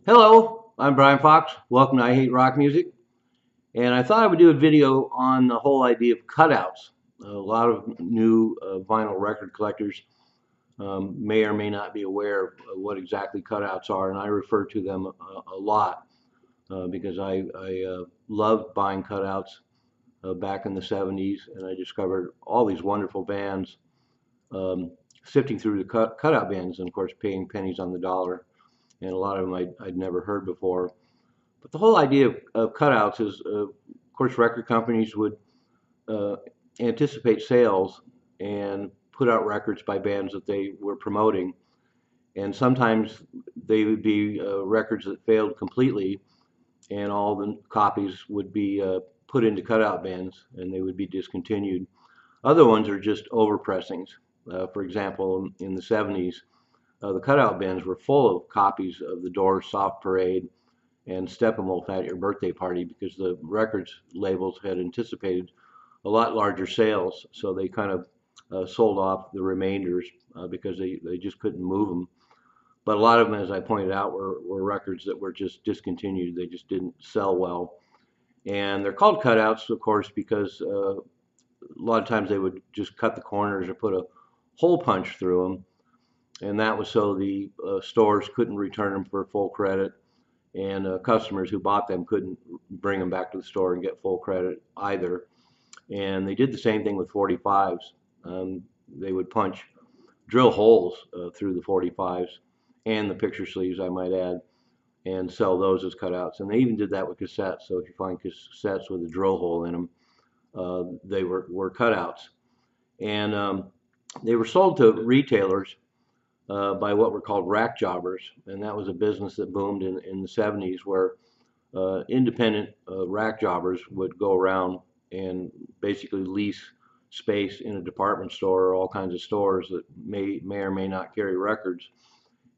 Hello, I'm Brian Fox. Welcome to I Hate Rock Music. And I thought I would do a video on the whole idea of cutouts. A lot of new vinyl record collectors may or may not be aware of what exactly cutouts are, and I refer to them a lot because I loved buying cutouts back in the 70s, and I discovered all these wonderful bands, sifting through the cutout bins, and of course paying pennies on the dollar. And a lot of them I'd never heard before. But the whole idea of cutouts is, of course, record companies would uh, anticipate sales and put out records by bands that they were promoting. And sometimes they would be records that failed completely, and all the copies would be put into cutout bins and they would be discontinued. Other ones are just overpressings. For example, in the 70s, the cutout bins were full of copies of The Doors' Soft Parade and Steppenwolf at Your Birthday Party because the records labels had anticipated a lot larger sales, so they kind of sold off the remainders because they just couldn't move them. But a lot of them, as I pointed out, were records that were just discontinued. They just didn't sell well. And they're called cutouts, of course, because a lot of times they would just cut the corners or put a hole punch through them. And that was so the stores couldn't return them for full credit, and customers who bought them couldn't bring them back to the store and get full credit either. And they did the same thing with 45s. They would drill holes through the 45s and the picture sleeves, I might add, and sell those as cutouts. And they even did that with cassettes. So if you find cassettes with a drill hole in them, they were cutouts. And they were sold to retailers by what were called rack jobbers, and that was a business that boomed in the 70s, where independent rack jobbers would go around and basically lease space in a department store or all kinds of stores that may or may not carry records,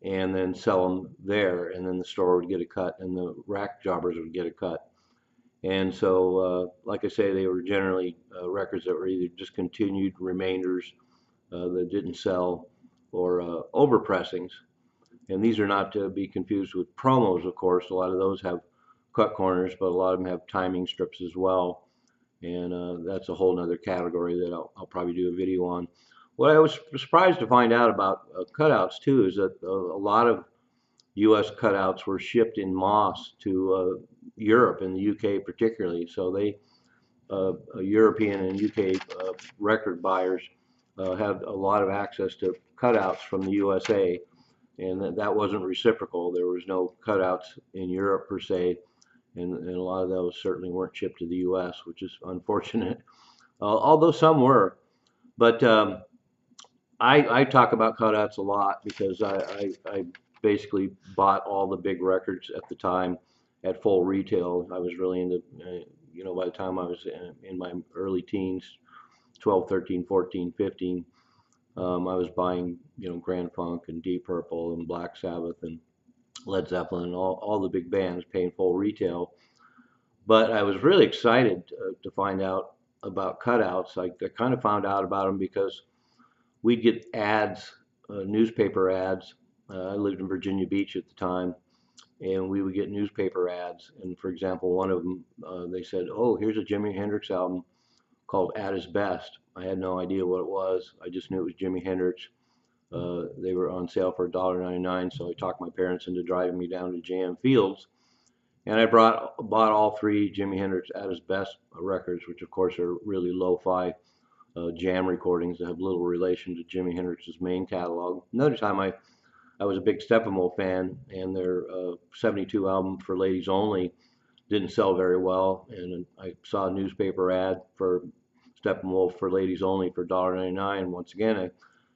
and then sell them there, and then the store would get a cut, and the rack jobbers would get a cut. And so, like I say, they were generally records that were either discontinued, remainders that didn't sell, or overpressings. And these are not to be confused with promos, of course. A lot of those have cut corners, but a lot of them have timing strips as well. And that's a whole other category that I'll probably do a video on. What I was surprised to find out about cutouts too is that a lot of U.S. cutouts were shipped in moss to Europe and the U.K. particularly. So European and UK record buyers had a lot of access to cutouts from the USA, and that wasn't reciprocal. There was no cutouts in Europe per se, and a lot of those certainly weren't shipped to the US, which is unfortunate, although some were. But I talk about cutouts a lot because I basically bought all the big records at the time at full retail. I was really into, by the time I was in my early teens, 12, 13, 14, 15, I was buying, Grand Funk and Deep Purple and Black Sabbath and Led Zeppelin and all the big bands paying full retail. But I was really excited to find out about cutouts. I kind of found out about them because we'd get ads, newspaper ads. I lived in Virginia Beach at the time, and we would get newspaper ads. And for example, one of them, they said, "Oh, here's a Jimi Hendrix album called At His Best." I had no idea what it was. I just knew it was Jimi Hendrix. They were on sale for $1.99, so I talked my parents into driving me down to JM Fields, and I bought all three Jimi Hendrix At His Best records, which of course are really lo-fi jam recordings that have little relation to Jimi Hendrix's main catalog. Another time I was a big Steppenwolf fan, and their 72 album For Ladies Only didn't sell very well, and I saw a newspaper ad for Steppenwolf For Ladies Only for $1.99. Once again, I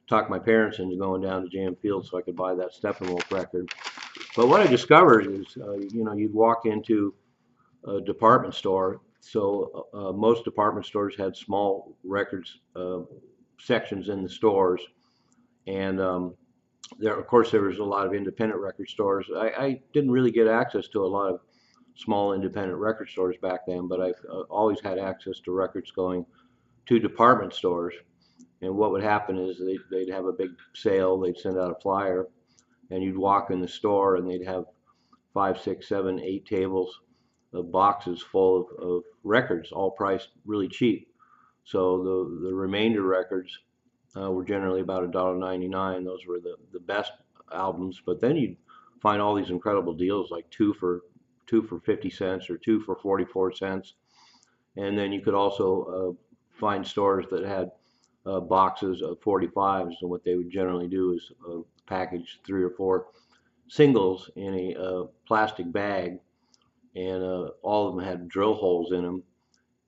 talked my parents into going down to JM Fields so I could buy that Steppenwolf record. But what I discovered is, you'd walk into a department store. So most department stores had small records sections in the stores, and of course, there was a lot of independent record stores. I didn't really get access to a lot of small independent record stores back then, but I've always had access to records going to department stores. And what would happen is they'd have a big sale, they'd send out a flyer, and you'd walk in the store and they'd have 5, 6, 7, 8 tables of boxes full of records, all priced really cheap. So the remainder records were generally about $1.99. Those were the best albums. But then you'd find all these incredible deals, like two for 50 cents or two for 44 cents. And then you could also find stores that had boxes of 45s, and what they would generally do is package 3 or 4 singles in a plastic bag, and all of them had drill holes in them,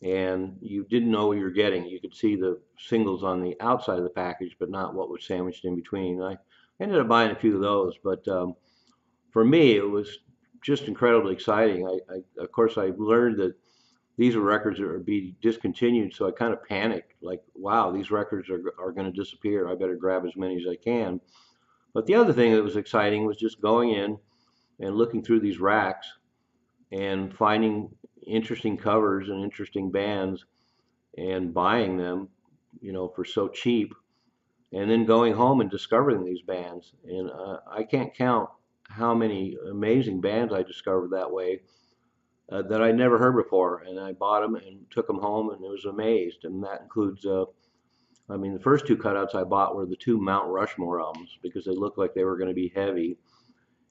and you didn't know what you were getting. You could see the singles on the outside of the package, but not what was sandwiched in between. I ended up buying a few of those, but for me, it was just incredibly exciting. Of course, I learned that these were records that would be discontinued, so I kind of panicked, like, wow, these records are going to disappear. I better grab as many as I can. But the other thing that was exciting was just going in and looking through these racks and finding interesting covers and interesting bands and buying them, for so cheap, and then going home and discovering these bands. And I can't count how many amazing bands I discovered that way that I'd never heard before. And I bought them and took them home and was amazed. And that includes, the first 2 cutouts I bought were the 2 Mount Rushmore albums because they looked like they were going to be heavy.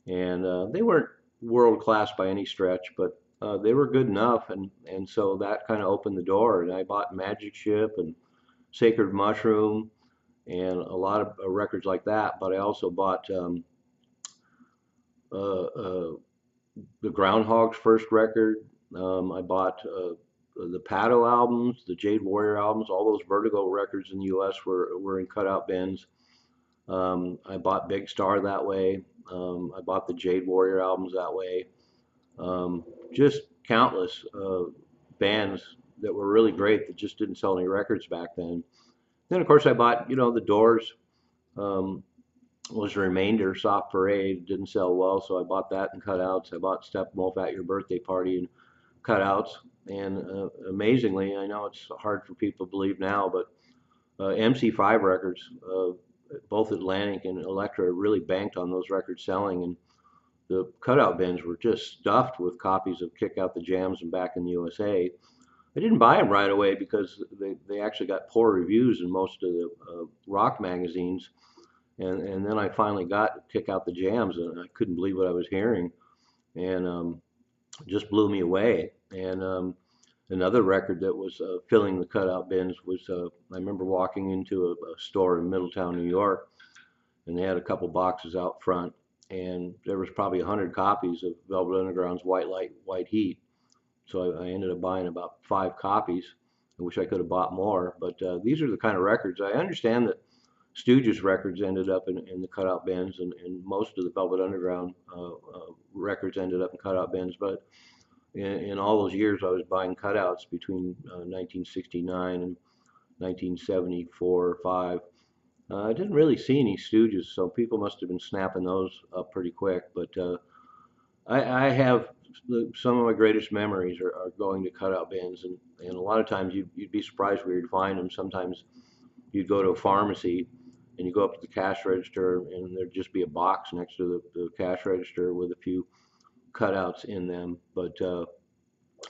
And they weren't world class by any stretch, but they were good enough. And so that kind of opened the door. And I bought Magic Ship and Sacred Mushroom and a lot of records like that. But I also bought the Groundhogs first record. I bought the Patto albums, the Jade Warrior albums. All those Vertigo records in the U.S. were in cutout bins. I bought Big Star that way. I bought the Jade Warrior albums that way. Just countless bands that were really great that just didn't sell any records back then. Then, of course, I bought, the Doors. Was a remainder. Soft Parade didn't sell well, so I bought that in cutouts. I bought Steppenwolf At Your Birthday Party in cutouts. And amazingly, I know it's hard for people to believe now, but MC5 Records, both Atlantic and Elektra, really banked on those records selling, and the cutout bins were just stuffed with copies of Kick Out the Jams and Back in the USA. I didn't buy them right away because they actually got poor reviews in most of the rock magazines. And then I finally got Kick Out the Jams, and I couldn't believe what I was hearing, and just blew me away. And another record that was filling the cutout bins was I remember walking into a store in Middletown, New York, and they had a couple boxes out front, and there was probably 100 copies of Velvet Underground's White Light, White Heat. So I ended up buying about 5 copies. I wish I could have bought more, but these are the kind of records. I understand that Stooges records ended up in the cutout bins, and most of the Velvet Underground records ended up in cutout bins. But in all those years, I was buying cutouts between 1969 and 1974 or 5. I didn't really see any Stooges, so people must have been snapping those up pretty quick. But I have some of my greatest memories are going to cutout bins, and a lot of times you'd be surprised where you'd find them. Sometimes you'd go to a pharmacy and you go up to the cash register, and there'd just be a box next to the cash register with a few cutouts in them. But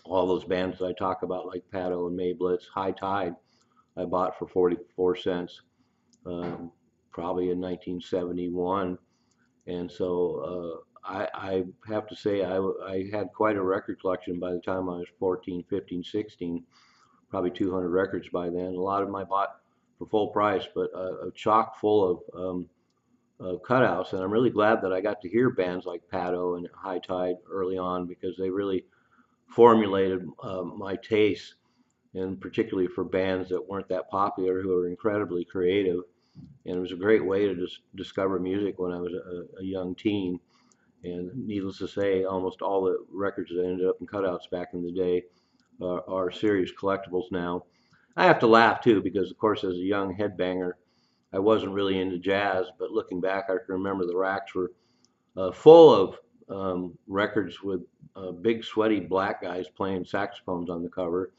all those bands that I talk about, like Patto and Blitz, High Tide, I bought for 44 cents, probably in 1971. And so I have to say I had quite a record collection by the time I was 14, 15, 16, probably 200 records by then. A lot of them I bought for full price, but chock full of cutouts. And I'm really glad that I got to hear bands like Patto and High Tide early on, because they really formulated my taste, and particularly for bands that weren't that popular, who are incredibly creative. And it was a great way to just discover music when I was a young teen. And needless to say, almost all the records that ended up in cutouts back in the day are serious collectibles now. I have to laugh too, because of course as a young headbanger, I wasn't really into jazz, but looking back, I can remember the racks were full of records with big sweaty black guys playing saxophones on the cover.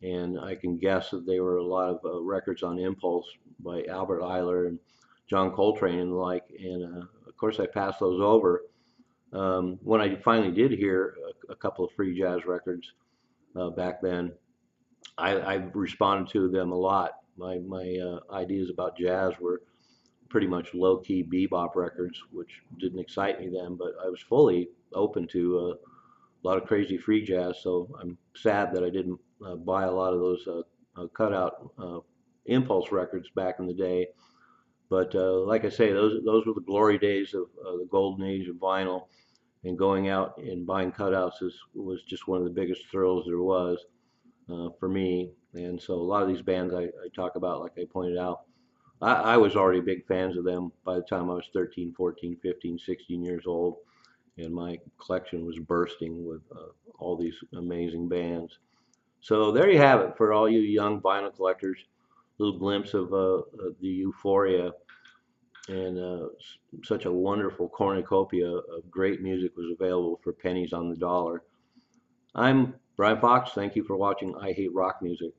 And I can guess that they were a lot of records on Impulse by Albert Ayler and John Coltrane and the like. And of course I passed those over. When I finally did hear a couple of free jazz records back then, I responded to them a lot. My ideas about jazz were pretty much low key bebop records, which didn't excite me then, but I was fully open to a lot of crazy free jazz. So I'm sad that I didn't buy a lot of those cutout impulse records back in the day. But like I say, those were the glory days of the golden age of vinyl, and going out and buying cutouts was just one of the biggest thrills there was for me. And so a lot of these bands I talk about, like I pointed out, I was already big fans of them by the time I was 13, 14, 15, 16 years old, and my collection was bursting with all these amazing bands. So there you have it for all you young vinyl collectors. Little glimpse of the euphoria and such a wonderful cornucopia of great music was available for pennies on the dollar. I'm Brian Fox. Thank you for watching I Hate Rock Music.